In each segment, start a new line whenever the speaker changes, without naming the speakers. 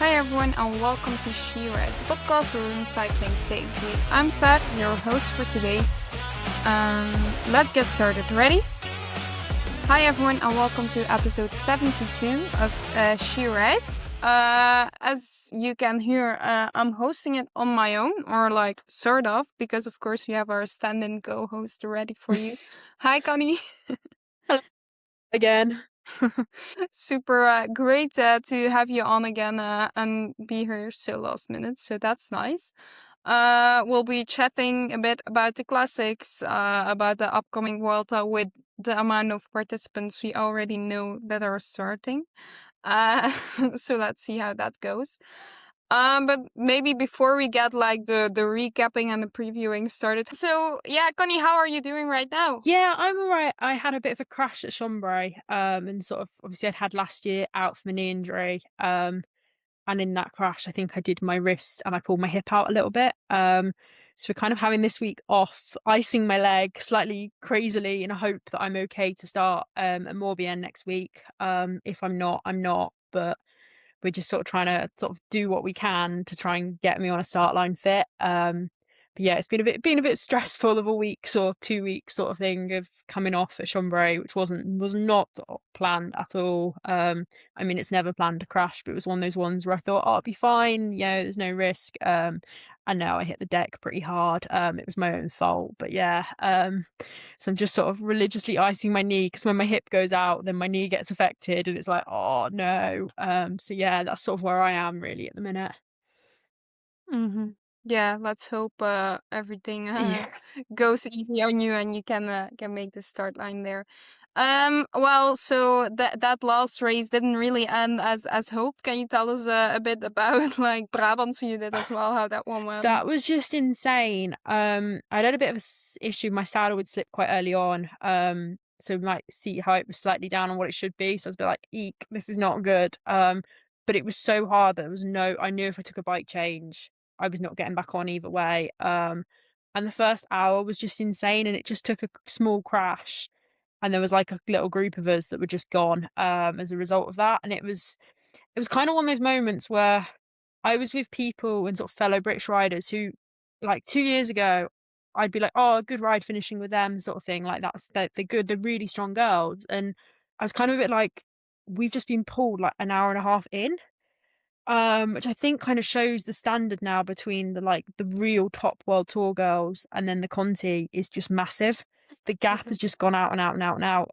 Hi everyone and welcome to She Rides, the podcast where women cycling takes me. I'm Saar, your host for today. Let's get started. Ready? Hi everyone and welcome to episode 72 of She Rides. As you can hear, I'm hosting it on my own, or like sort of, because of course we have our stand-in co-host ready for you. Hi Connie.
Hello again.
Super great to have you on again and be here so last minute, so that's nice. We'll be chatting a bit about the classics, about the upcoming Vuelta with the amount of participants we already know that are starting. So let's see how that goes. But maybe before we get like the recapping and the previewing started. So yeah, Connie, how are you doing right now?
Yeah, I'm all right. I had a bit of a crash at Chambéry, and sort of obviously I'd had last year out from a knee injury. And in that crash, I think I did my wrist and I pulled my hip out a little bit. So we're kind of having this week off, icing my leg slightly crazily in a hope that I'm okay to start at Morbihan next week. If I'm not, I'm not. But we're just sort of trying to sort of do what we can to try and get me on a start line fit. But yeah, it's been a bit stressful of a week or 2 weeks sort of thing of coming off at Chambéry, which was not planned at all. I mean, it's never planned to crash, but it was one of those ones where I thought, oh, it'll be fine. Yeah, there's no risk. And now I hit the deck pretty hard. It was my own fault, but yeah. So I'm just sort of religiously icing my knee because when my hip goes out, then my knee gets affected, and it's like, oh no. So yeah, that's sort of where I am really at the minute.
Mm-hmm. Yeah, let's hope everything
Yeah.
goes easy on you and you can make the start line there. Well, so that last race didn't really end as hoped. Can you tell us a bit about like Brabantse you did as well, how that one went?
That was just insane. I'd had a bit of a issue. My saddle would slip quite early on. So my seat height was slightly down on what it should be. So I was a bit like, eek, this is not good. But it was so hard that I knew if I took a bike change, I was not getting back on either way. And the first hour was just insane, and it just took a small crash. And there was like a little group of us that were just gone as a result of that. And it was kind of one of those moments where I was with people and sort of fellow British riders who, like 2 years ago, I'd be like, oh, good ride finishing with them, sort of thing. Like they're good, they're really strong girls. And I was kind of a bit like, we've just been pulled like an hour and a half in. Which I think kind of shows the standard now between the real top world tour girls and then the Conti is just massive. The gap has just gone out and out and out and out.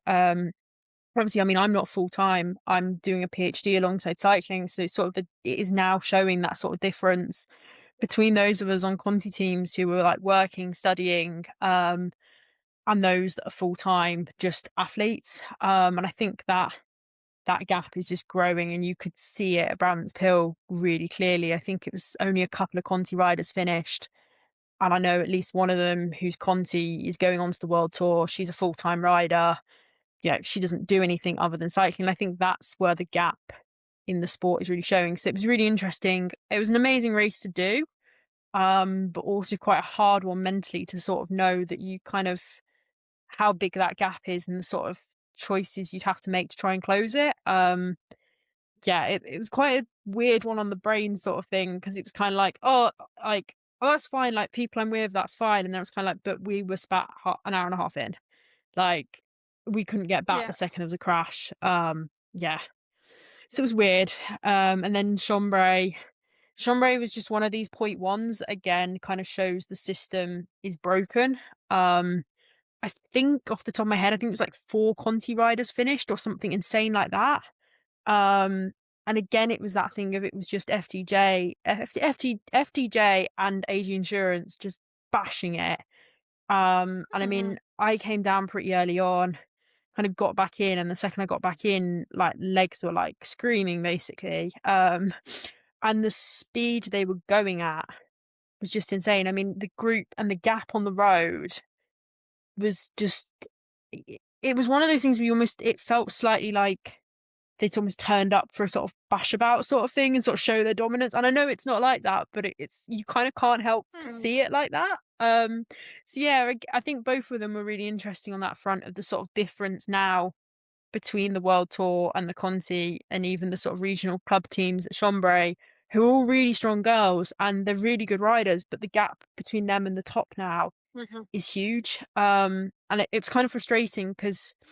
Obviously, I mean, I'm not full time. I'm doing a PhD alongside cycling, so it's sort of it is now showing that sort of difference between those of us on Conti teams who were like working, studying, and those that are full time, just athletes. And I think that gap is just growing, and you could see it at Brabantse Pijl really clearly. I think it was only a couple of Conti riders finished, and I know at least one of them who's Conti is going on to the World Tour. She's a full time rider. Yeah, she doesn't do anything other than cycling. I think that's where the gap in the sport is really showing. So it was really interesting. It was an amazing race to do, but also quite a hard one mentally to sort of know that you kind of how big that gap is and the sort of choices you'd have to make to try and close it. Yeah, it was quite a weird one on the brain sort of thing because it was kind of like, oh, that's fine. Like people I'm with, that's fine. And then it was kind of like, but we were spat an hour and a half in. Like we couldn't get back
Yeah.
the second of the crash. Yeah. So it was weird. And then Chambéry was just one of these point ones that again kind of shows the system is broken. I think off the top of my head, I think it was like 4 Conti riders finished or something insane like that. And again, it was that thing of it was just FTJ and AG Insurance just bashing it. And I mean, I came down pretty early on, kind of got back in, and the second I got back in, like legs were like screaming basically. And the speed they were going at was just insane. I mean, the group and the gap on the road was just it was one of those things where it felt slightly like they'd almost turned up for a sort of bash about sort of thing and sort of show their dominance. And I know it's not like that, but it's you kind of can't help see it like that. So yeah, I think both of them were really interesting on that front of the sort of difference now between the World Tour and the Conti and even the sort of regional club teams at Chambéry, who are all really strong girls and they're really good riders, but the gap between them and the top now is huge. And it's kind of frustrating because it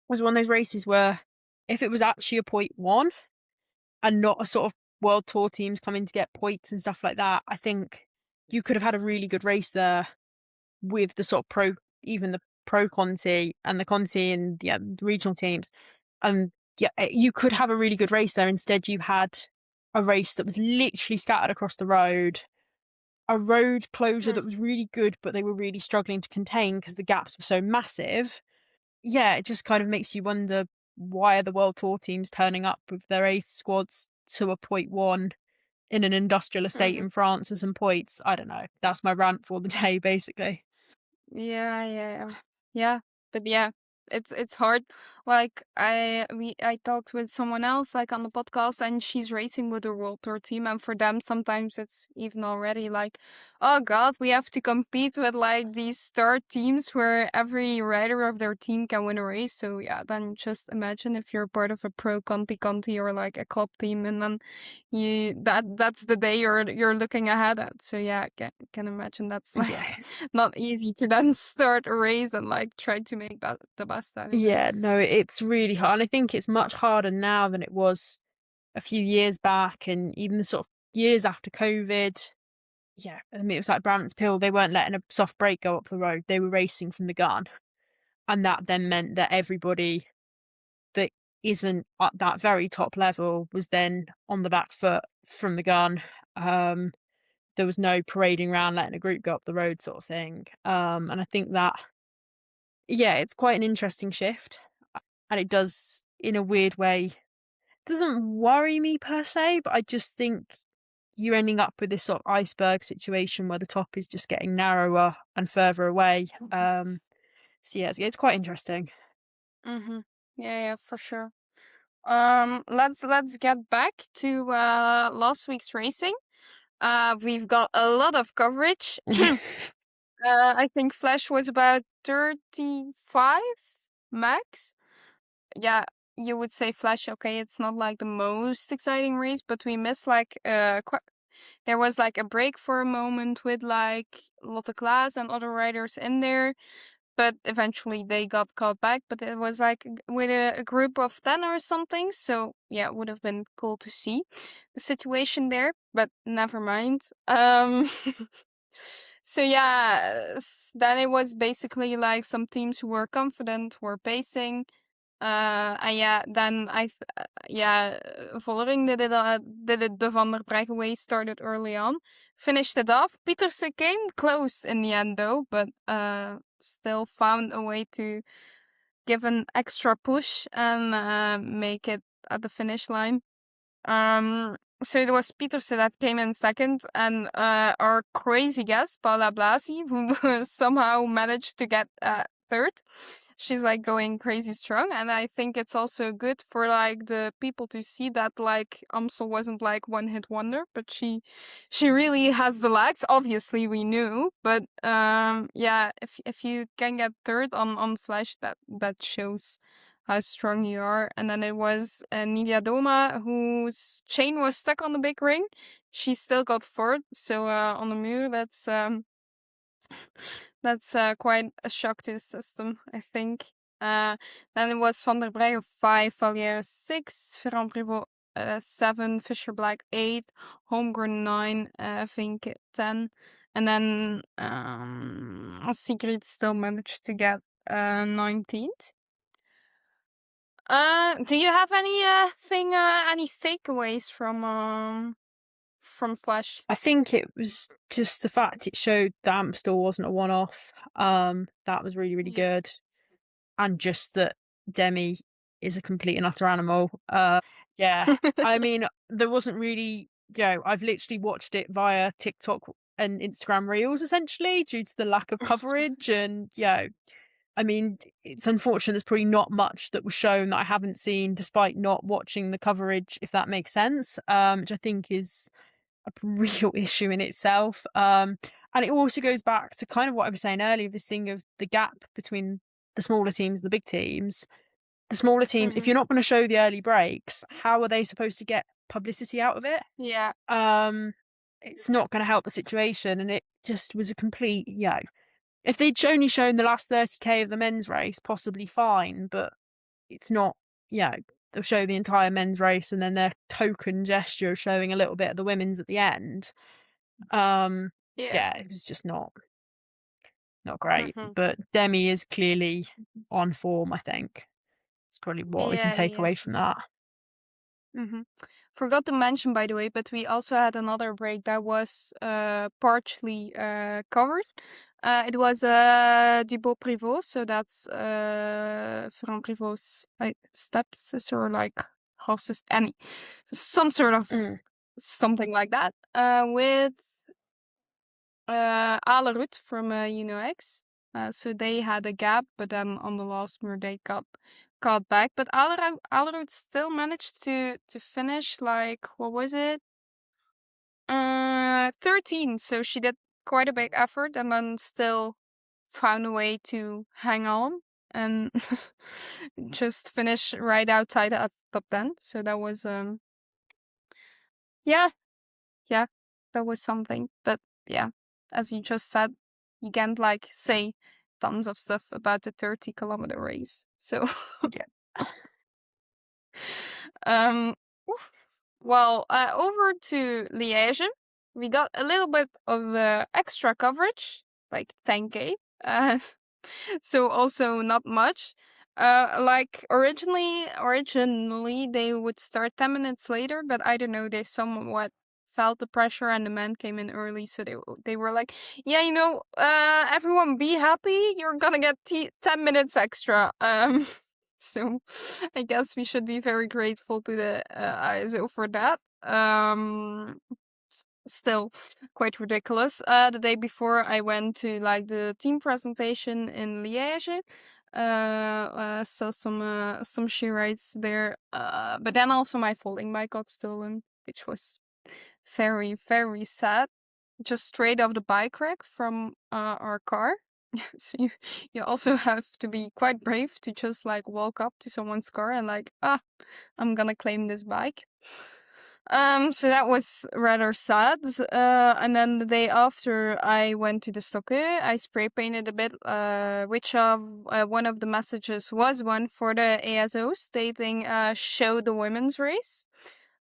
was one of those races where if it was actually a point one and not a sort of world tour teams coming to get points and stuff like that, I think you could have had a really good race there with the sort of even the pro Conti and the Conti and the regional teams. And you could have a really good race there. Instead, you had a race that was literally scattered across the road, a road closure that was really good, but they were really struggling to contain because the gaps were so massive. Yeah, it just kind of makes you wonder, why are the World Tour teams turning up with their ace squads to a point one in an industrial estate in France for some points? I don't know. That's my rant for the day, basically.
Yeah. But yeah, it's hard. Like I talked with someone else like on the podcast, and she's racing with a World Tour team, and for them sometimes it's even already like, oh God, we have to compete with like these star teams where every rider of their team can win a race. So yeah, then just imagine if you're part of a pro Conti or like a club team, and then that's the day you're looking ahead at. So yeah, I can imagine that's like not easy to then start a race and like try to make the best out of it.
Yeah, no, it's really hard. And I think it's much harder now than it was a few years back, and even the sort of years after COVID. Yeah, I mean, it was like Brabantse Pijl, they weren't letting a soft break go up the road. They were racing from the gun. And that then meant that everybody that isn't at that very top level was then on the back foot from the gun. There was no parading around letting a group go up the road sort of thing. And I think that, yeah, it's quite an interesting shift. And it does, in a weird way, doesn't worry me per se, but I just think you're ending up with this sort of iceberg situation where the top is just getting narrower and further away. So yeah, it's quite interesting.
Yeah, for sure. Let's get back to last week's racing. We've got a lot of coverage. I think Flash was about 35 max. Yeah, you would say Flash. Okay, it's not like the most exciting race, but we missed like there was like a break for a moment with like Lotte Klaas and other riders in there, but eventually they got caught back. But it was like with a group of 10 or something. So yeah, it would have been cool to see the situation there, but never mind. So yeah, then it was basically like some teams who were confident were pacing. And yeah, then Vollering did it the Van der Breggen way, started early on, finished it off. Pieterse came close in the end though, but still found a way to give an extra push and make it at the finish line. So it was Pieterse that came in second, and our crazy guest, Paula Blasi, who somehow managed to get third. She's like going crazy strong, and I think it's also good for like the people to see that like Amstel wasn't like one hit wonder, but she really has the legs. Obviously we knew, but yeah, if you can get third on Flash, that shows how strong you are. And then it was Nivia Doma, whose chain was stuck on the big ring. She still got fourth, so on the muur, that's quite a shock to the system, I think. Then it was Van der Breggen 5, Valliere 6, Ferrand Privot 7, Fisher Black 8, Holmgren 9, Vink 10. And then Sigrid still managed to get 19th. Do you have any any takeaways from Flash?
I think it was just the fact it showed that Amstel wasn't a one-off. That was really, really good. And just that Demi is a complete and utter animal. Yeah, I mean, there wasn't really, I've literally watched it via TikTok and Instagram Reels, essentially, due to the lack of coverage. And, I mean, it's unfortunate there's probably not much that was shown that I haven't seen, despite not watching the coverage, if that makes sense, which I think is a real issue in itself. And it also goes back to kind of what I was saying earlier, this thing of the gap between the smaller teams and the big teams. The smaller teams, if you're not going to show the early breaks, how are they supposed to get publicity out of it.
Yeah.
It's not going to help the situation, and it just was a complete, if they'd only shown the last 30k of the men's race, possibly fine, but it's not, they'll show the entire men's race and then their token gesture of showing a little bit of the women's at the end. It was just not great.
Mhm.
But Demi is clearly on form, I think. It's probably what we can take away from that.
Mm-hmm. Forgot to mention, by the way, but we also had another break that was partially covered. It was Dubois Privot, so that's Ferrand Privot's stepsister, or like half sister, any some sort of something like that. With Alerud from UNOX. So they had a gap, but then on the last mur they got back. But Alerud still managed to finish, like, what was it? 13. So she did quite a big effort and then still found a way to hang on and just finish right outside at top 10. So that was yeah, that was something. But yeah, as you just said, you can't like say tons of stuff about the 30-kilometer race. So well, over to Liège, we got a little bit of extra coverage, like 10k. So also not much. Like originally they would start 10 minutes later, but I don't know, they somewhat felt the pressure and the men came in early, so they were like, yeah, everyone be happy, you're gonna get 10 minutes extra. So I guess we should be very grateful to the ISO for that. Still quite ridiculous. The day before I went to like the team presentation in Liège. Saw some sheer rides there. But then also my folding bike got stolen, which was very, very sad. Just straight off the bike rack from our car. So you also have to be quite brave to just like walk up to someone's car and like, I'm gonna claim this bike. So that was rather sad. And then the day after, I went to the Stokke. I spray painted a bit, which of one of the messages was one for the ASO stating, show the women's race.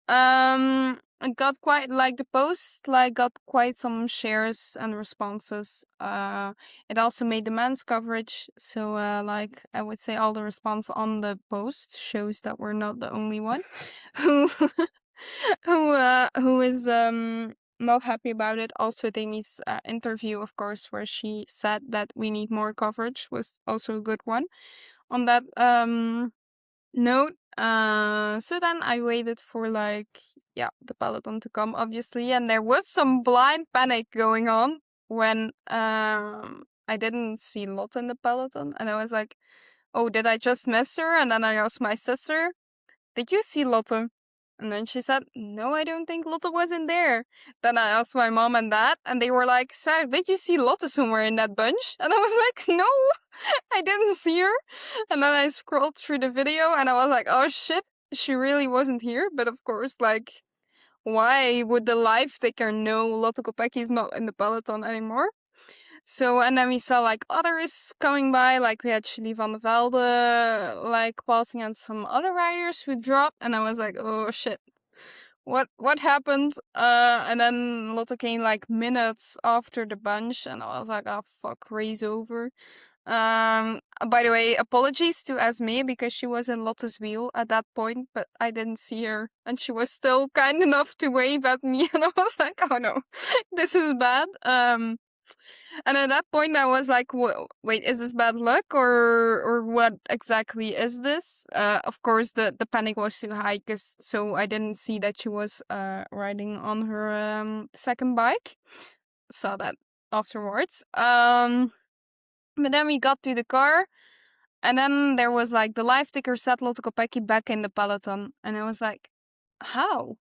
I got quite, like, the post, like, got quite some shares and responses. It also made the men's coverage. So, like, I would say all the response on the post shows that we're not the only one who who is not happy about it. Also, Demi's interview, of course, where she said that we need more coverage, was also a good one. On that note, so then I waited for the peloton to come, obviously, and there was some blind panic going on when I didn't see Lotte in the peloton, and I was like, oh, did I just miss her? And then I asked my sister, did you see Lotte? And then she said, no, I don't think Lotte was in there. Then I asked my mom and dad, and they were like, Saar, did you see Lotte somewhere in that bunch? And I was like, no, I didn't see her. And then I scrolled through the video and I was like, oh shit, she really wasn't here. But of course, like, why would the live ticker know Lotte Kopecky is not in the peloton anymore? So, and then we saw like others coming by, like we had Julie van der Velde, like passing on some other riders who dropped, and I was like, oh shit, what happened? And then Lotte came like minutes after the bunch, and I was like, oh fuck, race over. By the way, apologies to Esme because she was in Lotte's wheel at that point, but I didn't see her, and she was still kind enough to wave at me, and I was like, oh no, this is bad. And at that point, I was like, wait, is this bad luck or what exactly is this? Of course, the panic was too high so I didn't see that she was riding on her second bike. Saw that afterwards. But then we got to the car, and then there was like the live ticker set Lotte Kopecky back in the peloton, and I was like, how?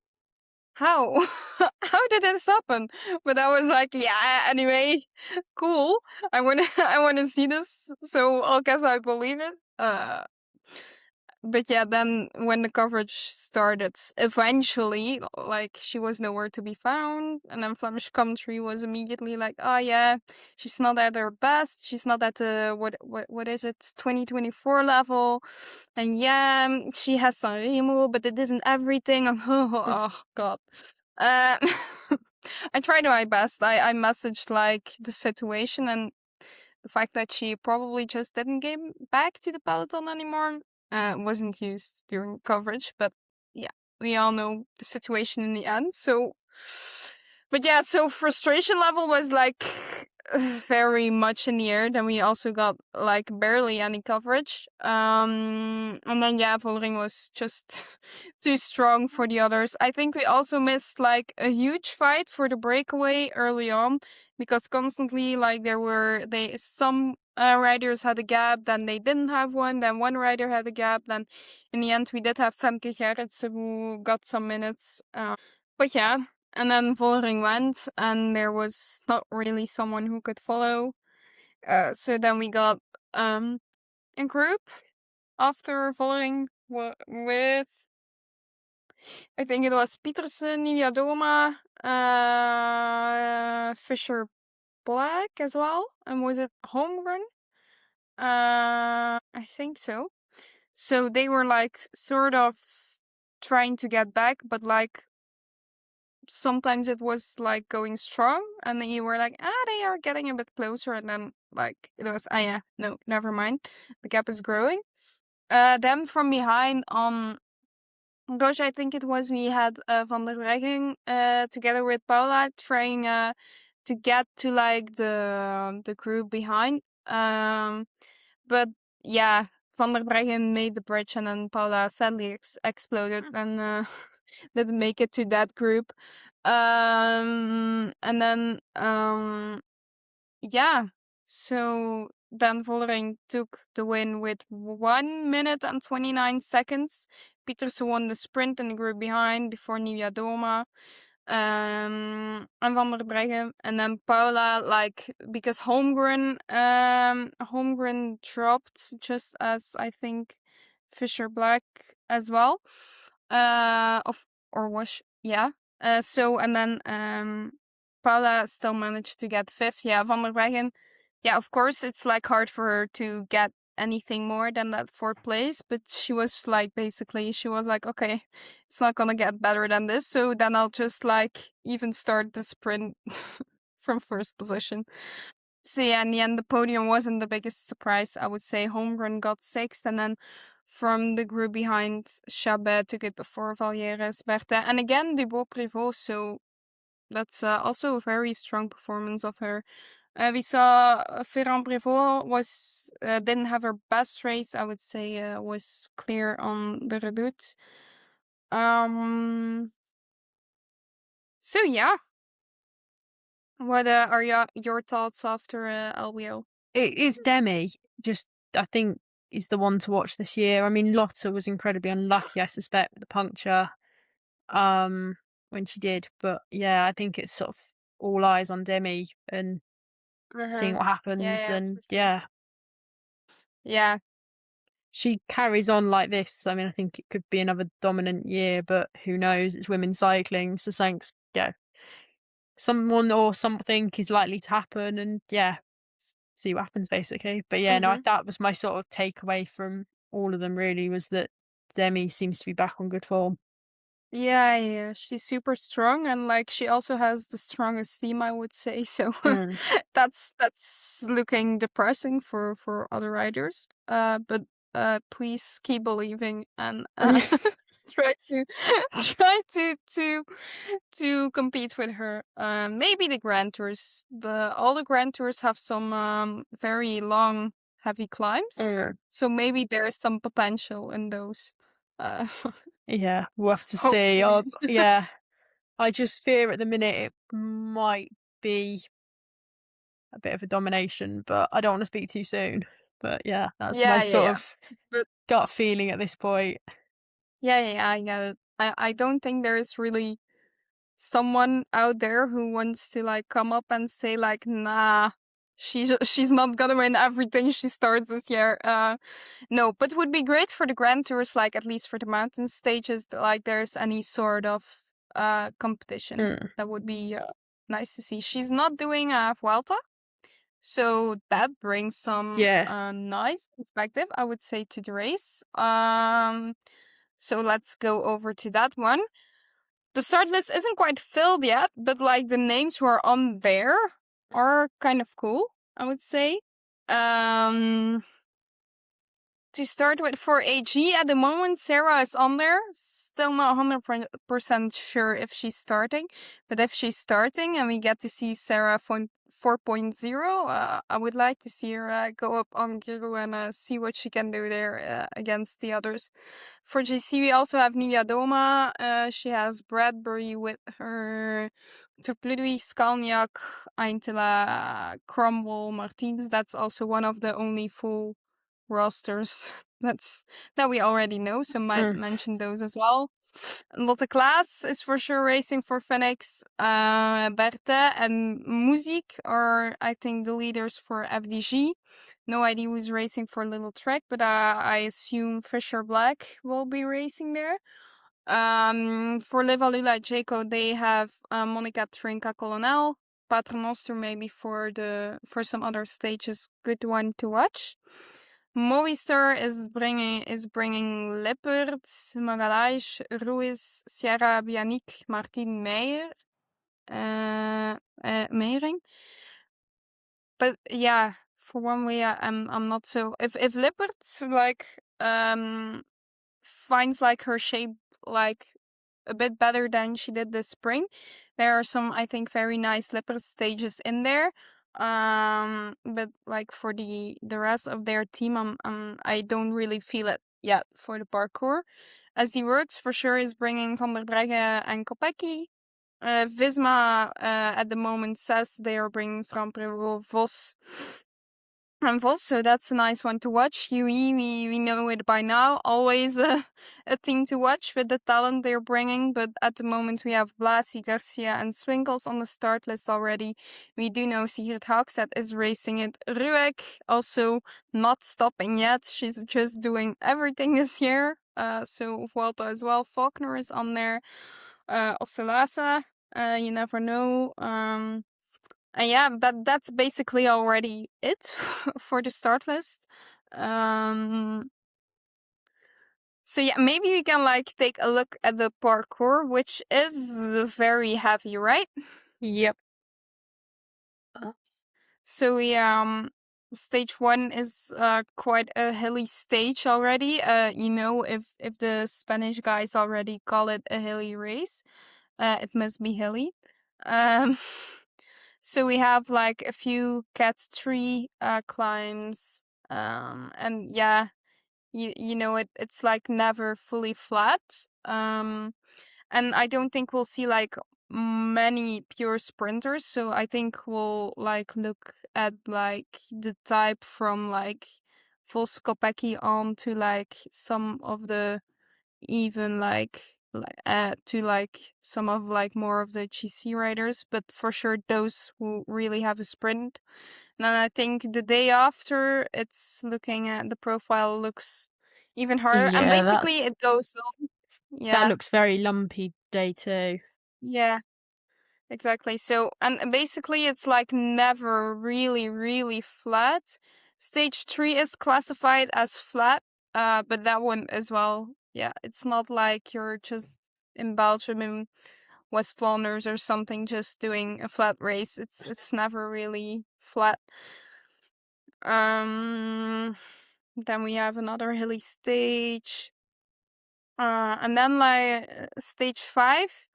How? How did this happen? But I was like, yeah, anyway, cool. I wanna see this, so I guess I believe it. but yeah, then when the coverage started, eventually, like, she was nowhere to be found, and then Flemish commentary was immediately like, "Oh yeah, she's not at her best. She's not at the what is it, 2024 level, and yeah, she has some Remo, but it isn't everything." Oh god. Uh, I tried my best. I messaged like the situation and the fact that she probably just didn't get back to the peloton anymore wasn't used during coverage, but yeah, we all know the situation in the end. So, but yeah, so frustration level was like very much in the air. Then we also got like barely any coverage. And then yeah, Vollering was just too strong for the others. I think we also missed like a huge fight for the breakaway early on because constantly like some riders had a gap, then they didn't have one, then one rider had a gap, then in the end we did have Femke Gerritsen who got some minutes. But yeah, and then Vollering went and there was not really someone who could follow. So then we got a group after Vollering with I think it was Pietersen, Niviadoma, Fisher Black as well. And was it Homegrown? I think so. So they were like sort of trying to get back, but like sometimes it was like going strong, and then you were like, they are getting a bit closer, and then like it was, yeah, no, never mind. The gap is growing. Then from behind on Gosh, I think it was we had Van der Breggen together with Paula trying to get to like the group behind. But yeah, Van der Breggen made the bridge and then Paula sadly exploded and didn't make it to that group. And then yeah, so then Vollering took the win with 1 minute and 29 seconds. Pietersen won the sprint in the group behind before Niviadoma and Van der Breggen. And then Paula, like, because Holmgren dropped just as I think Fisher Black as well. Yeah. So, and then Paula still managed to get fifth. Yeah, Van der Breggen. Yeah, of course, it's like hard for her to get anything more than that fourth place, but she was like, basically, she was like, okay, it's not gonna get better than this, so then I'll just like even start the sprint from first position. So yeah, in the end, the podium wasn't the biggest surprise. I would say Holmgren got sixth, and then from the group behind, Chabet took it before Valieres, Berthe, and again, Dubois-Prévost, so that's also a very strong performance of her. We saw Ferrand-Prévot was didn't have her best race. I would say was clear on the Redoute. So yeah, what are your thoughts after LBL?
It is Demi. Just I think is the one to watch this year. I mean, Lotta was incredibly unlucky, I suspect, with the puncture when she did. But yeah, I think it's sort of all eyes on Demi and seeing
Uh-huh.
what
Yeah,
happens.
yeah,
And
for sure.
yeah,
Yeah,
she carries on like this. I mean, I think it could be another dominant year, but who knows? It's women's cycling, so thanks. Yeah, someone or something is likely to happen, and yeah, see what happens basically. But yeah, no,
mm-hmm.
that was my sort of takeaway from all of them. Really, was that Demi seems to be back on good form.
Yeah, yeah, she's super strong and like she also has the strongest team, I would say. So
Mm.
that's looking depressing for other riders. But please keep believing and try to try to compete with her. Maybe the Grand Tours. All the Grand Tours have some very long, heavy climbs.
Mm.
So maybe there's some potential in those. Uh,
Yeah, we'll have to see.
hopefully.
Yeah, I just fear at the minute it might be a bit of a domination, but I don't want to speak too soon. But yeah, that's my
Yeah, yeah,
sort
yeah.
of
But
gut feeling at this point.
yeah, yeah, yeah, I get it. I don't think there's really someone out there who wants to like come up and say like, nah, she's not gonna win everything she starts this year. No, but it would be great for the Grand Tours, like at least for the mountain stages, like there's any sort of competition. That would be nice to see. She's not doing a Vuelta, so that brings some nice perspective, I would say, to the race. So let's go over to that one. The start list isn't quite filled yet, but like the names who are on there are kind of cool, I would say. To start with, for AG at the moment, Sarah is on there. Still not 100% sure if she's starting, but if she's starting and we get to see Sarah 4.0, I would like to see her go up on Angliru and see what she can do there against the others. For GC, we also have Nivea Doma. She has Bradbury with her, Turpludwi, Skalniak, Eintila, Cromwell, Martins. That's also one of the only full rosters that we already know, so might mention those as well. Lotte Klaas is for sure racing for Phoenix. Berthe and Muziek are, I think, the leaders for FDG. No idea who's racing for Little Trek, but I assume Fisher Black will be racing there. For Levalula Jaco, they have Monica Trinka Colonel. Paternoster maybe for some other stages, good one to watch. Movistar is bringing Lippert, Magalhaes, Ruiz, Sierra, Bianic, Martin Meijer, Meijering. But yeah, for one way, I'm not so. If Lippert like finds like her shape like a bit better than she did this spring, there are some, I think, very nice Lippert stages in there. But like for the rest of their team, I don't really feel it yet for the parcours. As the works for sure is bringing Van der Breggen and Kopecky. Visma at the moment says they are bringing Van Prevot, Vos and Vos, so that's a nice one to watch. UE, we know it by now. Always a team to watch with the talent they're bringing. But at the moment, we have Blasi, Garcia, and Swinkels on the start list already. We do know Sigrid Haugstad is racing it. Ruek also not stopping yet. She's just doing everything this year. So Vuelta as well. Faulkner is on there. Ocelasa, you never know. Yeah, that's basically already it for the start list. So yeah, maybe we can like take a look at the parcours, which is very heavy, right?
Yep.
So we stage 1 is quite a hilly stage already. You know, if the Spanish guys already call it a hilly race, it must be hilly. So we have like a few cat tree climbs, and yeah, you know it's like never fully flat. And I don't think we'll see like many pure sprinters. So I think we'll like look at like the type from like Vos Kopecky on to like some of the even to like some of like more of the GC riders, but for sure those who really have a sprint. And then I think the day after, it's looking at the profile looks even harder, and basically it goes on.
That
Yeah,
looks very lumpy day 2.
yeah, exactly. So, and basically it's like never really flat. Stage 3 is classified as flat, but that one as well, yeah, it's not like you're just in Belgium in West Flanders or something just doing a flat race. It's never really flat. Then we have another hilly stage. And then like stage 5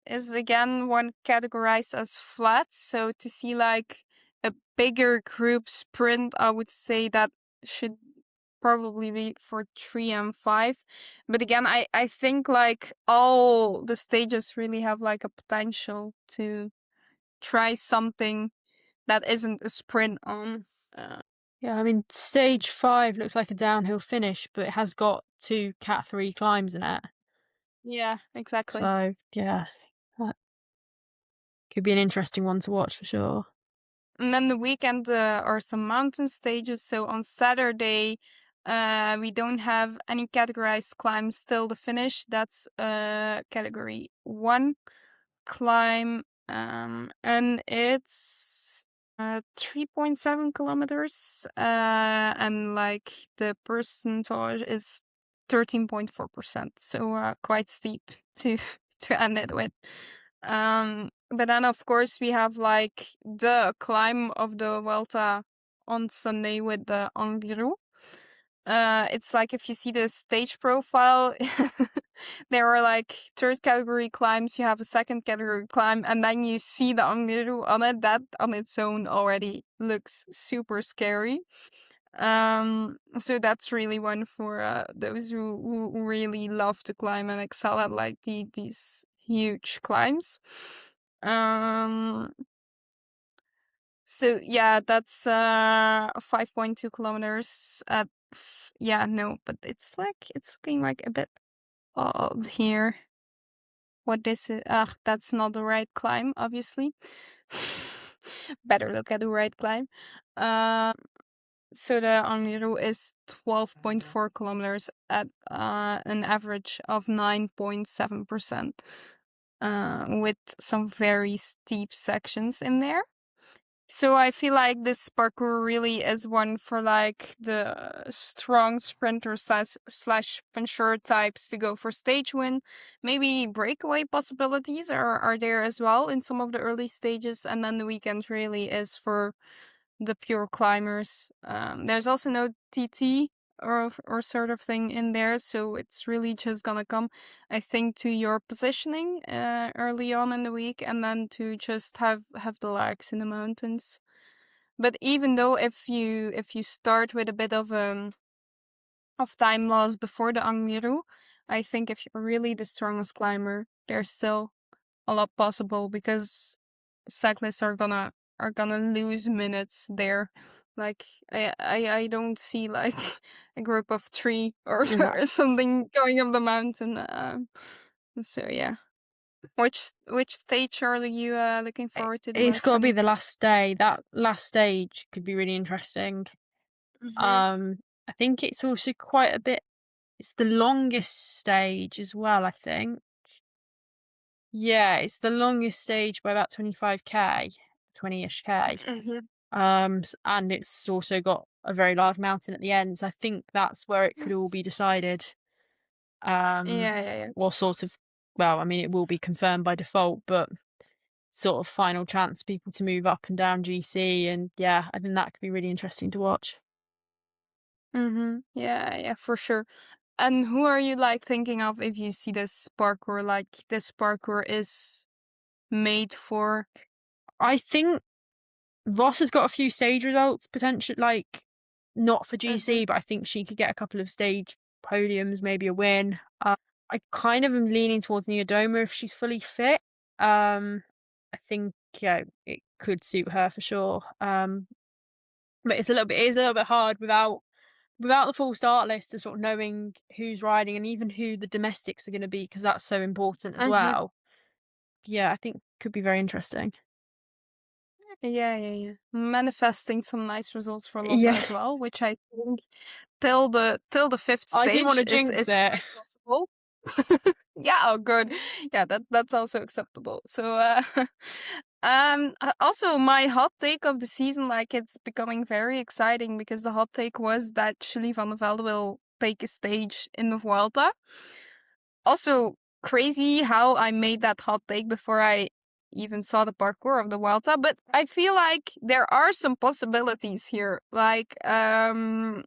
is again one categorized as flat. So to see like a bigger group sprint, I would say that should probably be for 3 and 5. But again, I think like all the stages really have like a potential to try something that isn't a sprint on.
Yeah, I mean, stage 5 looks like a downhill finish, but it has got 2 Cat 3 climbs in it.
Yeah, exactly.
So, yeah, that could be an interesting one to watch for sure.
And then the weekend are some mountain stages. So on Saturday, we don't have any categorized climbs till the finish. That's category 1 climb, and it's 3.7 kilometers, and like the percentage is 13.4%. So quite steep to to end it with. But then of course we have like the climb of the Vuelta on Sunday with the Angliru. It's like if you see the stage profile, there are like third category climbs, you have a second category climb, and then you see the Angliru on it. That on its own already looks super scary. So that's really one for those who really love to climb and excel at like these huge climbs. So yeah, that's 5.2 kilometers at yeah, no, but it's looking like a bit odd here. What is it? That's not the right climb, obviously. Better look at the right climb. So the Angliru is 12.4 kilometers at an average of 9.7%, with some very steep sections in there. So I feel like this parcours really is one for like the strong sprinter slash puncher types to go for stage win. Maybe breakaway possibilities are there as well in some of the early stages, and then the weekend really is for the pure climbers. There's also no TT or sort of thing in there, so it's really just gonna come, I think, to your positioning early on in the week, and then to just have the legs in the mountains. But even though if you start with a bit of time loss before the Angliru, I think if you're really the strongest climber, there's still a lot possible, because cyclists are gonna lose minutes there. Like I don't see like a group of 3 or
No.
or something going up the mountain. So yeah. Which stage are you looking forward to the
It's
most
got to be
then?
the last day. That last stage could be really interesting. I think it's also quite a bit. It's the longest stage as well, I think. Yeah, it's the longest stage by about 25k, 20-ish K. And it's also got a very large mountain at the end. So I think that's where it could all be decided.
Yeah, yeah, yeah.
Or sort of, well, I mean, it will be confirmed by default, but sort of final chance people to move up and down GC. And yeah, I think that could be really interesting to watch.
Yeah, yeah, for sure. And who are you like thinking of if you see this parkour? Like this parkour is made for.
I think Voss has got a few stage results potential, like not for
Mhm.
GC, but I think she could get a couple of stage podiums, maybe a win. I kind of am leaning towards Neodoma if she's fully fit. I think yeah, it could suit her for sure. But it is a little bit hard without the full start list of sort of knowing who's riding and even who the domestics are going to be, because that's so important as
Mhm.
well. Yeah, I think could be very interesting.
Yeah, yeah, yeah. Manifesting some nice results for Lotte
Yeah,
as well, which I think till the fifth
I didn't want
stage
to jinx
is
it.
quite possible. Yeah, oh good. Yeah, that's also acceptable. So also my hot take of the season, like it's becoming very exciting, because the hot take was that Julie van der Velde will take a stage in the Vuelta. Also crazy how I made that hot take before I even saw the parcours of the Vuelta, but I feel like there are some possibilities here. Like so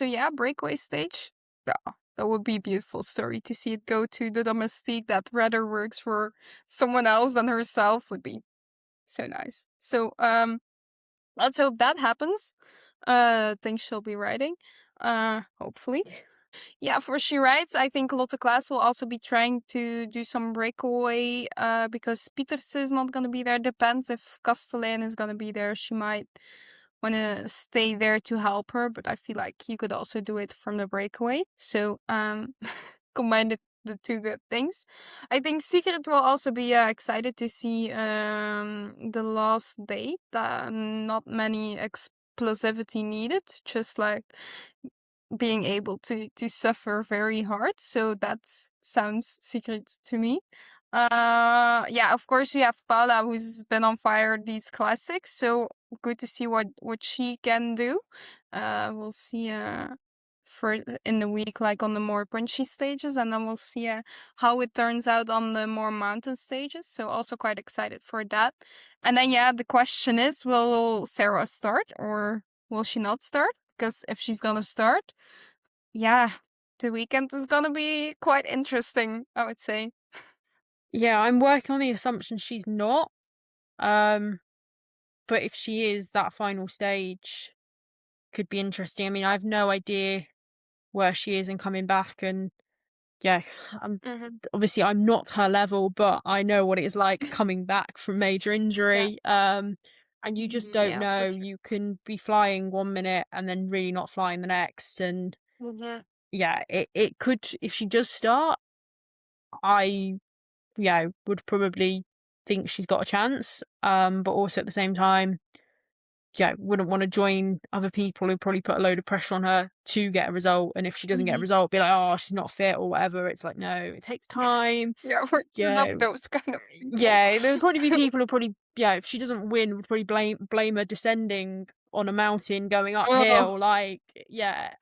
yeah, breakaway stage. Yeah, that would be a beautiful story to see it go to the domestique that rather works for someone else than herself, would be so nice. So let's hope that happens. Think she'll be riding. Hopefully. Yeah, for She Rides, I think Lotte Klaas will also be trying to do some breakaway, because Pieters is not gonna be there. Depends if Castellan is gonna be there. She might wanna stay there to help her, but I feel like you could also do it from the breakaway. So combine the two good things. I think Secret will also be excited to see the last day. Not many explosivity needed, just like being able to suffer very hard. So that sounds secret to me. Yeah, of course we have Paula, who's been on fire these classics. So good to see what she can do. We'll see for in the week, like on the more punchy stages, and then we'll see how it turns out on the more mountain stages. So also quite excited for that. And then yeah, the question is, will Sarah start or will she not start? Because if she's gonna start, yeah, the weekend is gonna be quite interesting, I would say.
Yeah, I'm working on the assumption she's not. But if she is, that final stage could be interesting. I mean, I have no idea where she is and coming back, and yeah, obviously I'm not her level, but I know what it is like coming back from major
Yeah.
injury. And you just don't
Yeah, for
know.
sure.
You can be flying 1 minute and then really not flying the next. And
Yeah.
yeah, it could, if she does start, I would probably think she's got a chance. But also at the same time, wouldn't want to join other people who probably put a load of pressure on her to get a result. And if she doesn't get a result, be like, oh, she's not fit or whatever. It's like, no, it takes time.
Yeah, we're not
Yeah.
those kind of people.
Yeah. There would probably be people who probably, if she doesn't win, would probably blame her descending on a mountain going
Oh,
uphill. Like, yeah.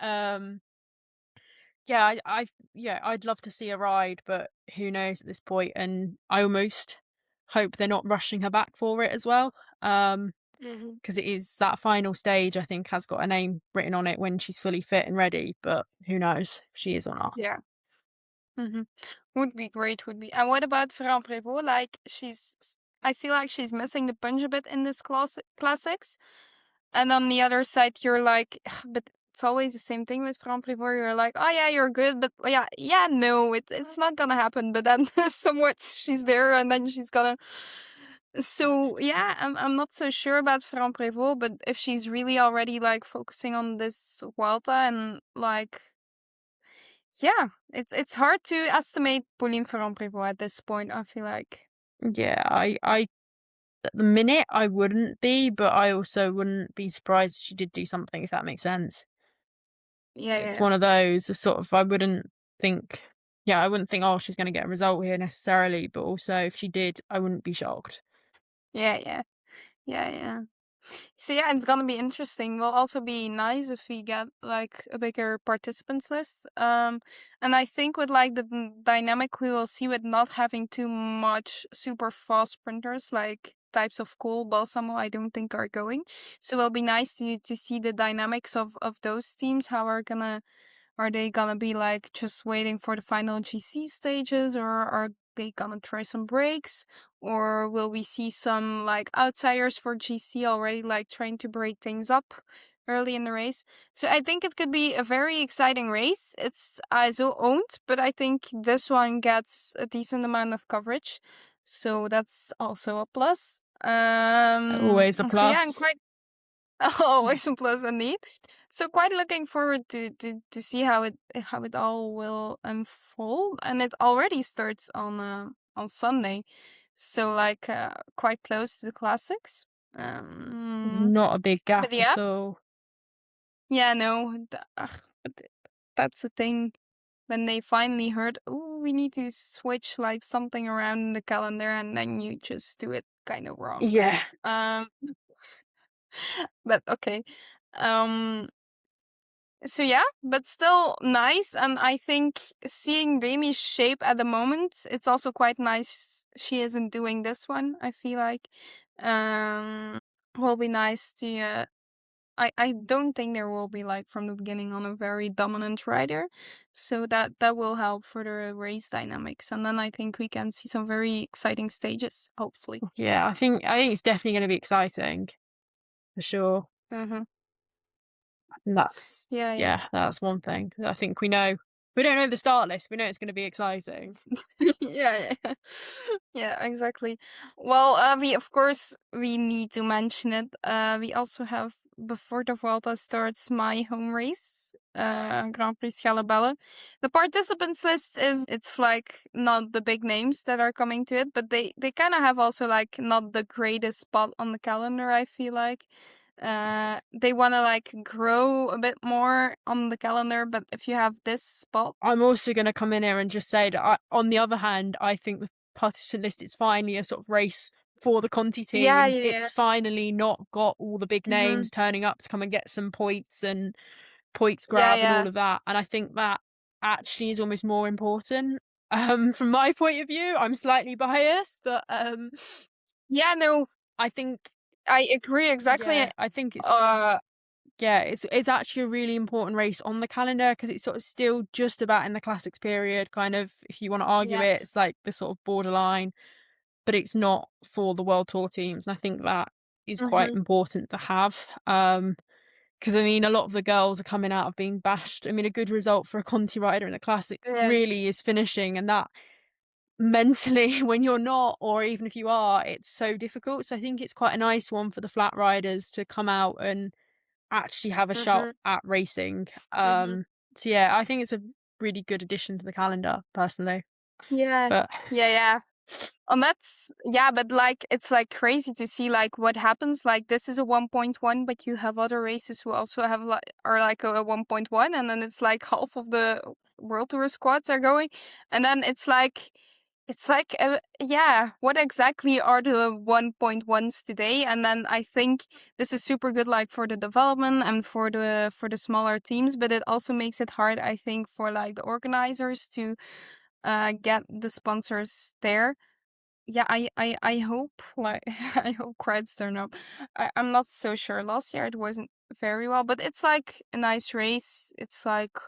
Yeah, I'd love to see a ride, but who knows at this point. And I almost hope they're not rushing her back for it as well. Because it is that final stage, I think, has got a name written on it when she's fully fit and ready, but who knows if she is or not.
yeah. Would be great, would be. And what about Ferrand Prévot? Like, I feel like she's missing the punch a bit in this classics. And on the other side, you're like, but it's always the same thing with Ferrand Prévot. You're like, oh yeah, you're good, but yeah, no, it's not gonna happen. But then somewhat she's there, and then she's gonna. So yeah, I'm not so sure about Ferrand Prévot, but if she's really already like focusing on this Vuelta and like. Yeah, it's hard to estimate Pauline Ferrand-Prévot at this point, I feel like.
Yeah, I at the minute I wouldn't be, but I also wouldn't be surprised if she did do something, if that makes sense.
Yeah,
It's
yeah,
one of those sort of, I wouldn't think, oh, she's going to get a result here necessarily, but also if she did, I wouldn't be shocked.
yeah, yeah, yeah, yeah. So yeah, it's gonna be interesting. Will also be nice if we get like a bigger participants list. And I think with like the dynamic we will see with not having too much super fast sprinters like types of Cole, Balsamo, I don't think are going. So it'll be nice to see the dynamics of those teams. Are they gonna be like just waiting for the final GC stages, or are they gonna try some breaks? Or will we see some like outsiders for GC already like trying to break things up early in the race? So I think it could be a very exciting race. It's ISO owned, but I think this one gets a decent amount of coverage. So that's also a plus.
Always a
So yeah, I'm
plus.
quite always a plus indeed. So quite looking forward to see how it all will unfold, and it already starts on Sunday, so like quite close to the classics.
There's not a big
But
gap
yeah,
at all.
yeah, no, but that's the thing. When they finally heard, oh, we need to switch like something around in the calendar, and then you just do it kind of wrong.
Yeah.
Um, but okay. Um, So yeah, but still nice. And I think seeing Dami's shape at the moment, it's also quite nice she isn't doing this one, I feel like. Will be nice to I don't think there will be like from the beginning on a very dominant rider. So that will help for the race dynamics. And then I think we can see some very exciting stages, hopefully.
Yeah, I think it's definitely going to be exciting for sure.
Uh-huh.
And that's
Yeah, yeah.
yeah, that's one thing. I think we know. We don't know the start list. We know it's going to be exciting.
Yeah, yeah, yeah, exactly. Well, we of course we need to mention it. We also have before the Vuelta starts my home race Grand Prix Schellebellen. The participants list it's like not the big names that are coming to it, but they kind of have also like not the greatest spot on the calendar, I feel like. They want to like grow a bit more on the calendar, but if you have this spot,
I'm also going to come in here and just say that on the other hand, I think the participant list is finally a sort of race for the Conti
yeah,
teams.
yeah, yeah.
It's finally not got all the big
Mm-hmm.
names turning up to come and get some points and points
Yeah,
grab and all
yeah.
of that. And I think that actually is almost more important. From my point of view, I'm slightly biased, but
Yeah, no,
I think
I agree exactly.
I think
Uh,
it's actually a really important race on the calendar because it's sort of still just about in the classics period, kind of, if you want to argue
yeah.
it, it's like the sort of borderline, but it's not for the World Tour teams. And I think that is quite
Mm-hmm.
important to have. Because I mean, a lot of the girls are coming out of being bashed. I mean, a good result for a Conti rider in the classics
Yeah.
really is finishing, and that mentally, when you're not, or even if you are, it's so difficult. So I think it's quite a nice one for the flat riders to come out and actually have a shot
Mm-hmm.
at racing.
Mm-hmm.
So yeah, I think it's a really good addition to the calendar, personally.
Yeah.
But
Yeah, yeah. And that's yeah, but like it's like crazy to see like what happens. Like this is a 1.1, but you have other races who also have like are like a 1.1, and then it's like half of the World Tour squads are going, and then it's like yeah, what exactly are the 1.1s today? And then I think this is super good like for the development and for the smaller teams, but it also makes it hard, I think, for like the organizers to get the sponsors there. Yeah, I hope like I hope crowds turn up. I'm not so sure. Last year it wasn't very well, but it's like a nice race. It's like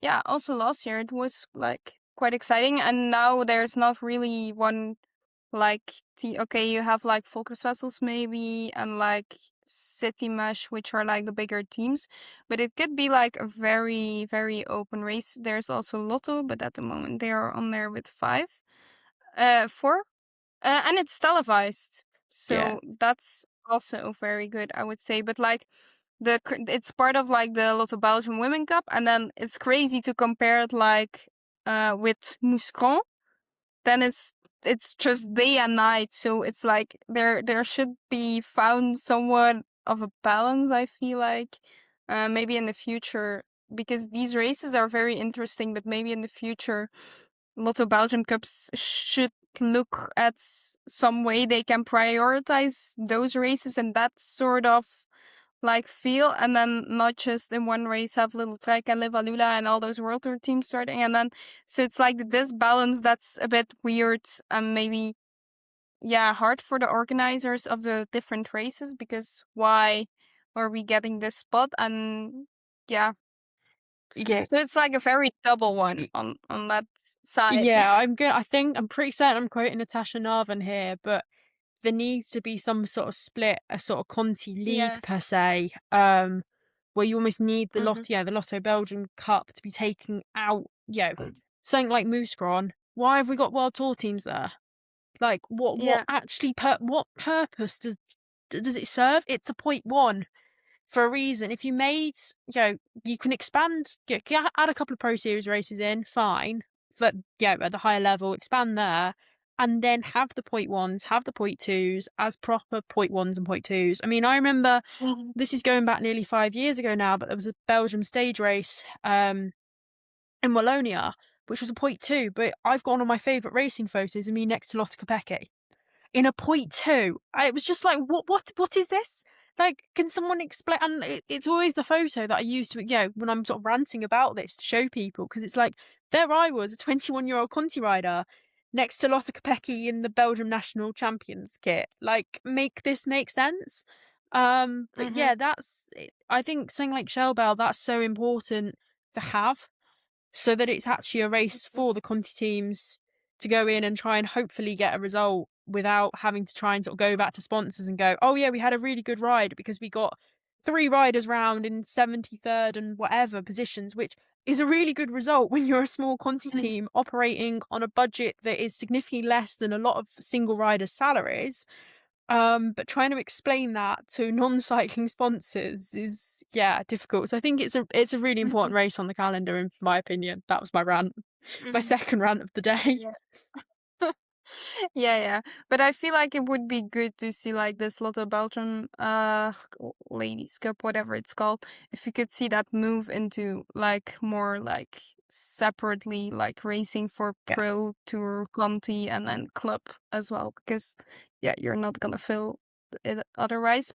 yeah, also last year it was like quite exciting, and now there's not really one like okay, you have like Volkersvessels maybe and like City Mesh, which are like the bigger teams, but it could be like a very, very open race. There's also Lotto, but at the moment they are on there with four, and it's televised,
yeah,
so that's also very good, I would say. But like it's part of like the Lotto Belgium Women Cup, and then it's crazy to compare it like with Mouscron. Then it's just day and night, so it's like there should be found somewhat of a balance, I feel like, maybe in the future, because these races are very interesting, but maybe in the future Lotto Belgium Cups should look at some way they can prioritize those races and that sort of like feel, and then not just in one race have Little Trek and Livalula and all those World Tour teams starting, and then so it's like this balance that's a bit weird and maybe yeah hard for the organizers of the different races, because why are we getting this spot? And yeah,
yeah,
so it's like a very double one on that side.
yeah. I'm good. I think I'm pretty certain I'm quoting Natasha Narvan here, but there needs to be some sort of split, a sort of Conti
Yeah.
league per se, where you almost need the
Mm-hmm.
Lotto, yeah, the Lotto Belgium Cup to be taken out. Something like Mouscron. Why have we got World Tour teams there? Like, what
Yeah.
actually what purpose does it serve? It's a point one for a reason. If you made, you can expand, add a couple of Pro Series races in, fine. But at the higher level, expand there, and then have the point ones, have the point twos as proper point ones and point twos. I mean, I remember
Mm-hmm.
this is going back nearly 5 years ago now, but there was a Belgium stage race in Wallonia, which was a point two. But I've got one of my favourite racing photos of me next to Lotte Kopecky in a point two. It was just like, what is this? Like, can someone explain? And it's always the photo that I use to, when I'm sort of ranting about this to show people, because it's like, there I was, a 21-year-old Conti rider next to Lotte Kopecky in the Belgium national champions kit. Like, make this make sense. But
Mm-hmm.
yeah, I think something like Shellbell, that's so important to have, so that it's actually a race for the Conti teams to go in and try and hopefully get a result without having to try and sort of go back to sponsors and go, oh yeah, we had a really good ride because we got 3 riders round in 73rd and whatever positions, which is a really good result when you're a small Conti team operating on a budget that is significantly less than a lot of single riders' salaries. But trying to explain that to non-cycling sponsors is, difficult. So I think it's a really important race on the calendar, in my opinion. That was my rant, my
Mhm.
second rant of the day.
Yeah. Yeah. But I feel like it would be good to see like this little Belgian ladies cup, whatever it's called. If you could see that move into like more like separately like racing for
Yeah,
Pro Tour, Conti and then club as well. Because you're not gonna fill it otherwise.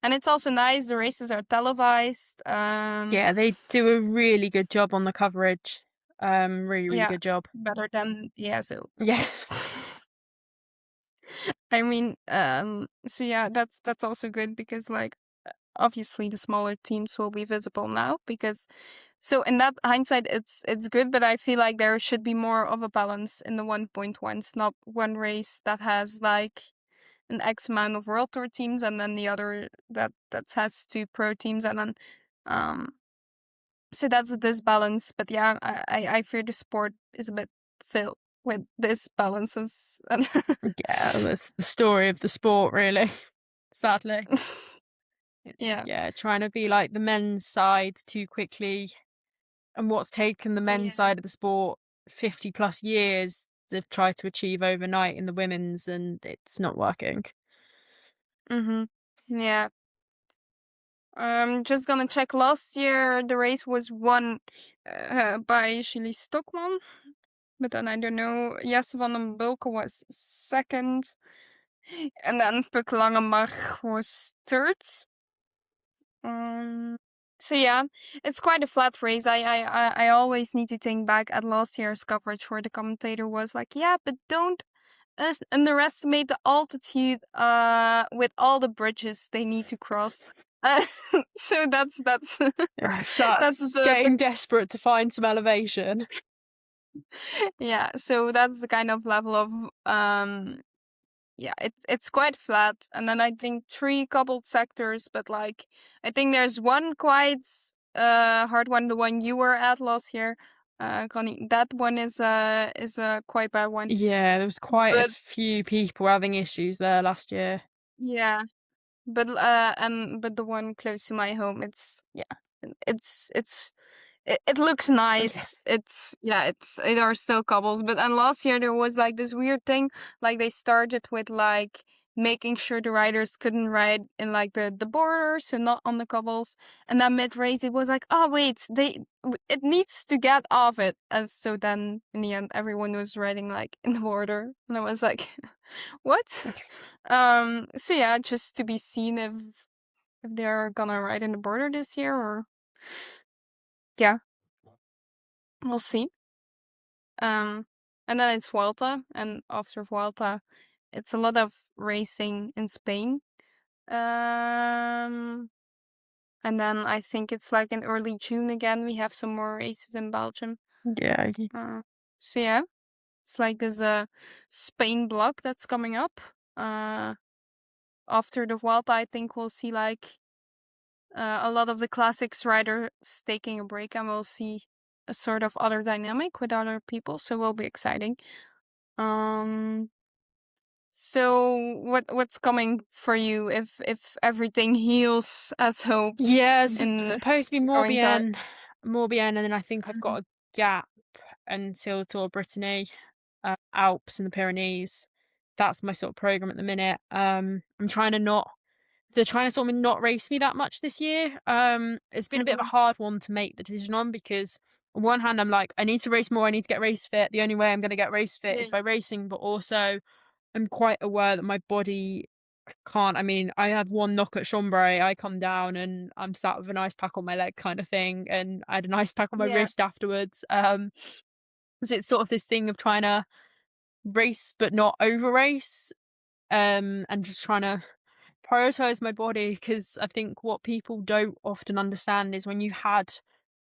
And it's also nice, the races are televised.
yeah, they do a really good job on the coverage. Really, really
Yeah,
good job.
better than so.
Yeah,
I mean, so yeah, that's also good because like obviously the smaller teams will be visible now because so in that hindsight it's good, but I feel like there should be more of a balance in the 1.1s, not one race that has like an X amount of World Tour teams and then the other that has two pro teams and then um so that's a disbalance. But yeah, I fear the sport is a bit filled with disbalances and
yeah, that's the story of the sport, really. Sadly, it's
yeah.
trying to be like the men's side too quickly, and what's taken the men's
Yeah.
side of the sport 50 plus years, they've tried to achieve overnight in the women's, and it's not working.
Mhm. Yeah. Just gonna check. Last year, the race was won by Julie Stockman, but then I don't know. Jesse van den Bulke was second, and then Puk Langemark was third. Um, so yeah, it's quite a flat race. I always need to think back at last year's coverage where the commentator was like, "Yeah, but don't underestimate the altitude with all the bridges they need to cross." Uh, so that's
Yes,
that's
that's
the
getting desperate to find some elevation.
yeah, so that's the kind of level of it's quite flat, and then I think three coupled sectors, but like I think there's one quite hard one, the one you were at last year, Connie. That one is a quite bad one,
Yeah, there was quite a
but
few people having issues there last year.
yeah. But the one close to my home, it's it looks
Yeah.
nice. It are still cobbles. But and last year there was like this weird thing, like they started with like making sure the riders couldn't ride in like the borders, so not on the cobbles. And then mid race it was like, oh wait, it needs to get off it. And so then in the end everyone was riding like in the border, and I was like, what? So yeah, just to be seen if they're gonna ride in the border this year or yeah, we'll see. And then it's Vuelta, and after Vuelta, it's a lot of racing in Spain. And then I think it's like in early June again, we have some more races in Belgium.
Yeah.
Uh, so yeah, it's like this Spain block that's coming up. After the Vuelta, I think we'll see like a lot of the classics riders taking a break, and we'll see a sort of other dynamic with other people. So will be exciting. Um, so what's coming for you if everything heals as hoped
Yeah, it's
in
supposed to be
going time?
Morbihan, and then I think I've
Mhm.
got a gap until Tour Brittany, Alps and the Pyrenees. That's my sort of program at the minute. I'm trying to not they're trying to sort of not race me that much this year. It's been a bit of a
Mhm.
hard one to make the decision on because on one hand I'm like, I need to race more, I need to get race fit. The only way I'm gonna get race fit is
Yeah.
by racing, but also I'm quite aware that my body can't. I mean, I have one knock at Chambéry, I come down and I'm sat with an ice pack on my leg kind of thing, and I had an ice pack on my
Yeah.
wrist afterwards. So it's sort of this thing of trying to race but not over race, and just trying to prioritize my body because I think what people don't often understand is when you've had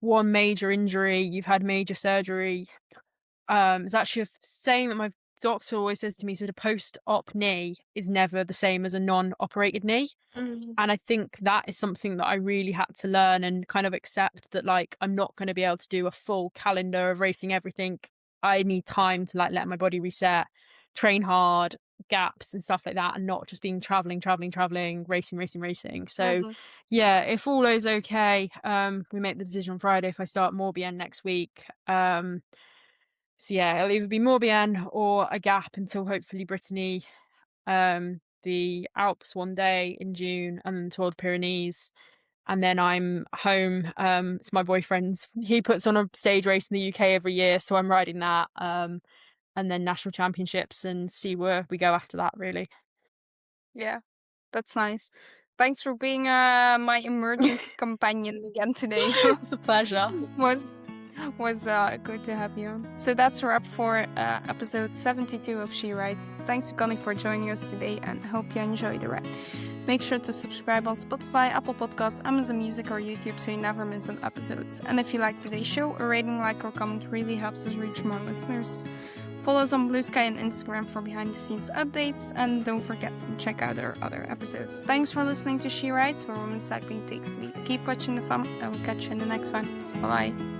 one major injury, you've had major surgery. It's actually a saying that my doctor always says to me, said a post-op knee is never the same as a non-operated knee.
Mhm.
And I think that is something that I really had to learn and kind of accept that like I'm not going to be able to do a full calendar of racing everything. I need time to like let my body reset, train hard, gaps and stuff like that, and not just being traveling, racing. So
Mhm.
yeah, if all is okay, we make the decision on Friday if I start Morbihan next week. So yeah, it'll either be Morbihan or a gap until hopefully Brittany, the Alps one day in June, and then Tour de Pyrenees. And then I'm home. It's my boyfriend's. He puts on a stage race in the UK every year, so I'm riding that. And then national championships, and see where we go after that, really.
Yeah, that's nice. Thanks for being my emergency companion again today.
It's a pleasure.
was good to have you on. So that's a wrap for episode 72 of She Writes. Thanks to Connie for joining us today, and hope you enjoyed the ride. Make sure to subscribe on Spotify, Apple Podcasts, Amazon Music, or YouTube so you never miss an episode. And if you like today's show, a rating, like, or comment really helps us reach more listeners. Follow us on Blue Sky and Instagram for behind-the-scenes updates, and don't forget to check out our other episodes. Thanks for listening to She Writes, where women's cycling takes the lead. Keep watching the fun, and we'll catch you in the next one. Bye-bye.